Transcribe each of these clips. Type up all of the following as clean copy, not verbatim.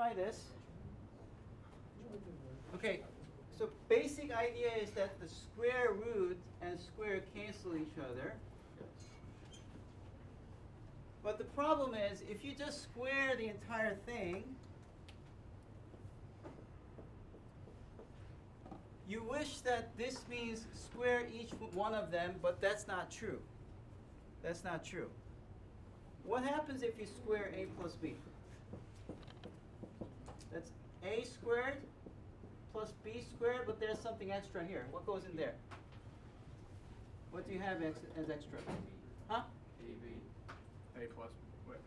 try this. Okay, so basic idea is that the square root and square cancel each other. But the problem is, if you just square the entire thing, you wish that this means square each one of them, but that's not true. That's not true. What happens if you square a plus b? That's a squared plus b squared, but there's something extra here. What goes in there? What do you have as extra? Huh? AB. A plus what?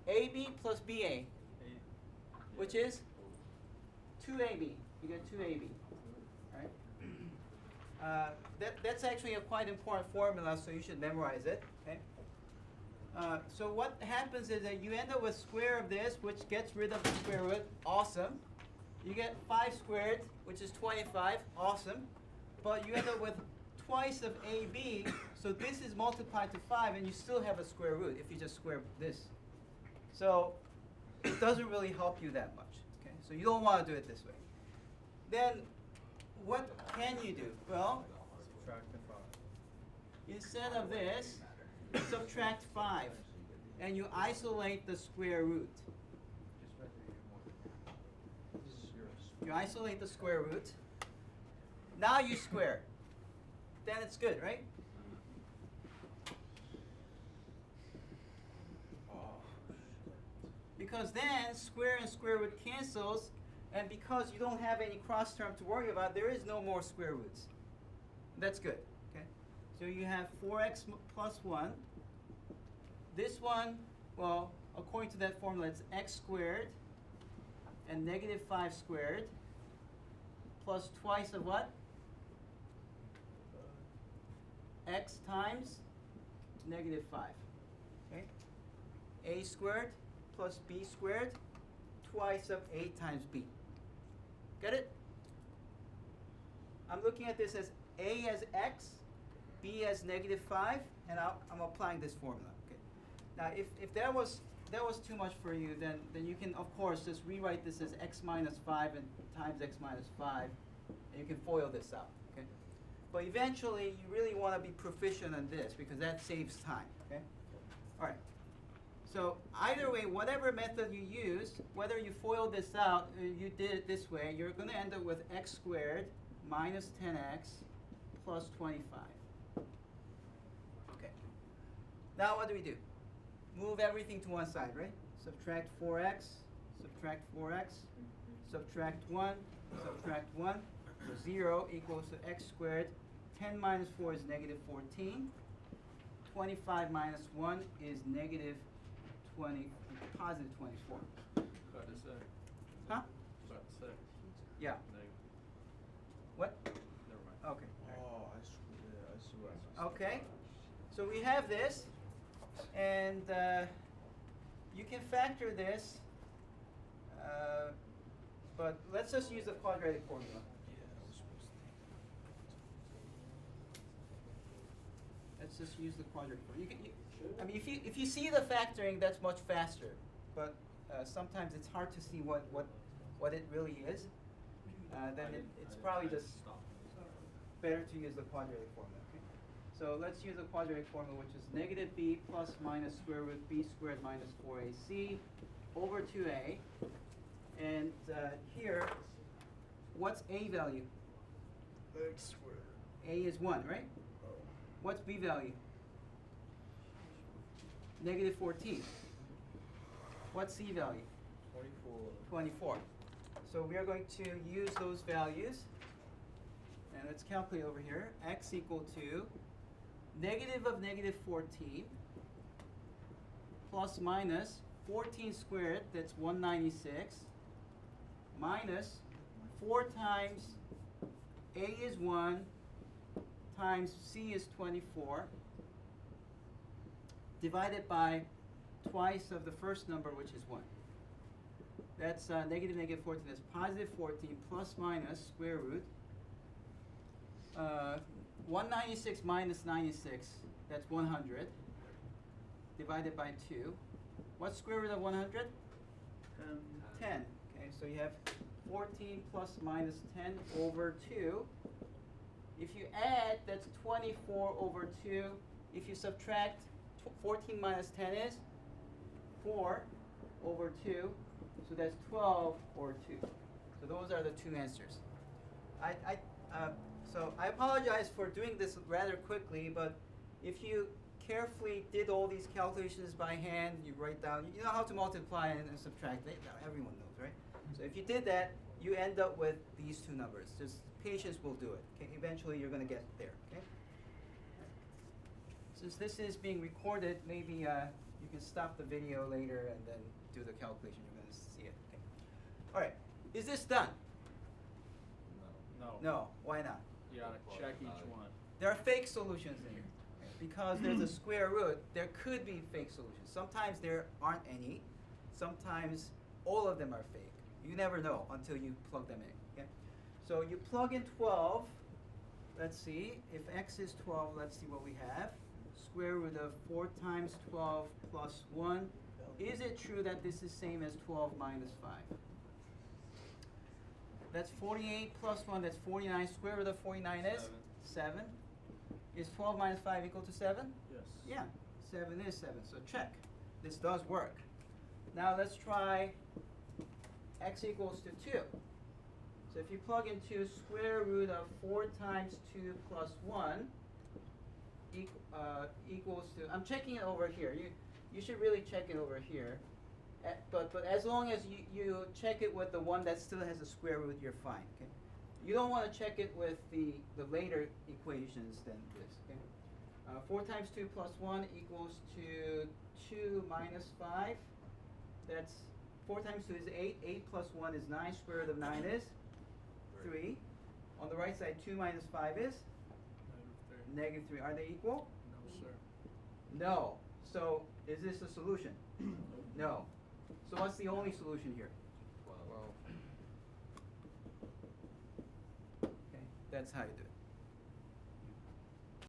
AB plus BA, which is 2AB. You get 2AB, right? That's actually a quite important formula, so you should memorize it. Okay. So what happens is that you end up with square of this, which gets rid of the square root. Awesome. You get 5 squared, which is 25. Awesome. But you end up with twice of AB, so this is multiplied to 5, and you still have a square root if you just square this. So it doesn't really help you that much. Okay, so you don't want to do it this way. Then what can you do? Well, Subtract the 5. instead of this, subtract 5, and you isolate the square root. You isolate the square root. Now you square. Then it's good, right? Because then square and square root cancels, and because you don't have any cross term to worry about, there is no more square roots. That's good. Okay. So you have 4x plus 1. This one, well, according to that formula, it's x squared and negative 5 squared plus twice of what? X times negative 5. Okay? A squared plus b squared twice of a times b. Get it? I'm looking at this as a as x, b as negative 5, and I'm applying this formula. Okay. Now, if that was too much for you, then you can, of course, just rewrite this as x minus 5 and times x minus 5, and you can FOIL this out. Okay. But eventually, you really want to be proficient on this because that saves time. Okay. All right. So either way, whatever method you use, whether you FOIL this out or you did it this way, you're going to end up with x squared minus 10x plus 25. Okay. Now what do we do? Move everything to one side, right? Subtract 4x, subtract 4x, subtract 1, subtract 1. So 0 equals to x squared. 10 minus 4 is negative 14. 25 minus 1 is negative 20, positive 24. About to say. Huh? About to say. Yeah. Negative. What? Never mind. Okay. Oh, I see what I see. Okay. So we have this, and you can factor this, but let's just use the quadratic formula. Yeah, I was supposed Let's just use the quadratic formula. I mean, if you see the factoring, that's much faster. But sometimes it's hard to see what it really is. Then it's probably just better to use the quadratic formula. Okay? So let's use the quadratic formula, which is negative b plus minus square root b squared minus 4ac over 2a. And here, what's a value? X squared. A is 1, right? Oh. What's b value? Negative 14. What's c value? 24. 24. So we are going to use those values. And let's calculate over here. X equal to negative of negative 14 plus minus 14 squared, that's 196, minus 4 times a is 1 times c is 24, divided by twice of the first number, which is 1. That's negative 14. That's positive 14 plus minus square root. 196 minus 96, that's 100, divided by 2. What's square root of 100? 10. Okay, So you have 14 plus minus 10 over 2. If you add, that's 24 over 2. If you subtract, 14 minus 10 is 4 over 2. So that's 12 over 2. So those are the two answers. So I apologize for doing this rather quickly, but if you carefully did all these calculations by hand, you write down, you know how to multiply and subtract. Everyone knows, right? So if you did that, you end up with these two numbers. Just patience will do it. Okay? Eventually you're going to get there. Okay? Since this is being recorded, maybe you can stop the video later and then do the calculation. You're going to see it. Okay? All right. Is this done? No. No. Why not? You gotta check each one. There are fake solutions in here. Because there's a square root, there could be fake solutions. Sometimes there aren't any. Sometimes all of them are fake. You never know until you plug them in. Okay? So you plug in 12. Let's see. If x is 12, let's see what we have. Square root of 4 times 12 plus 1. Is it true that this is same as 12 minus 5? That's 48 plus 1. That's 49. Square root of 49 is? 7. Is 12 minus 5 equal to 7? Yes. Yeah, 7 is 7, so check. This does work. Now let's try x equals to 2. So if you plug into square root of 4 times 2 plus 1 equals to, I'm checking it over here. You should really check it over here. But as long as you check it with the one that still has a square root, you're fine. Okay? You don't want to check it with the later equations than this. Okay? 4 times 2 plus 1 equals to 2 minus 5. That's 4 times 2 is 8. 8 plus 1 is 9. Square root of 9 is 3. On the right side, 2 minus 5 is Negative -3. 3. Are they equal? No, sir. No. So is this a solution? No. So what's the only solution here? Well, Okay, that's how you do it.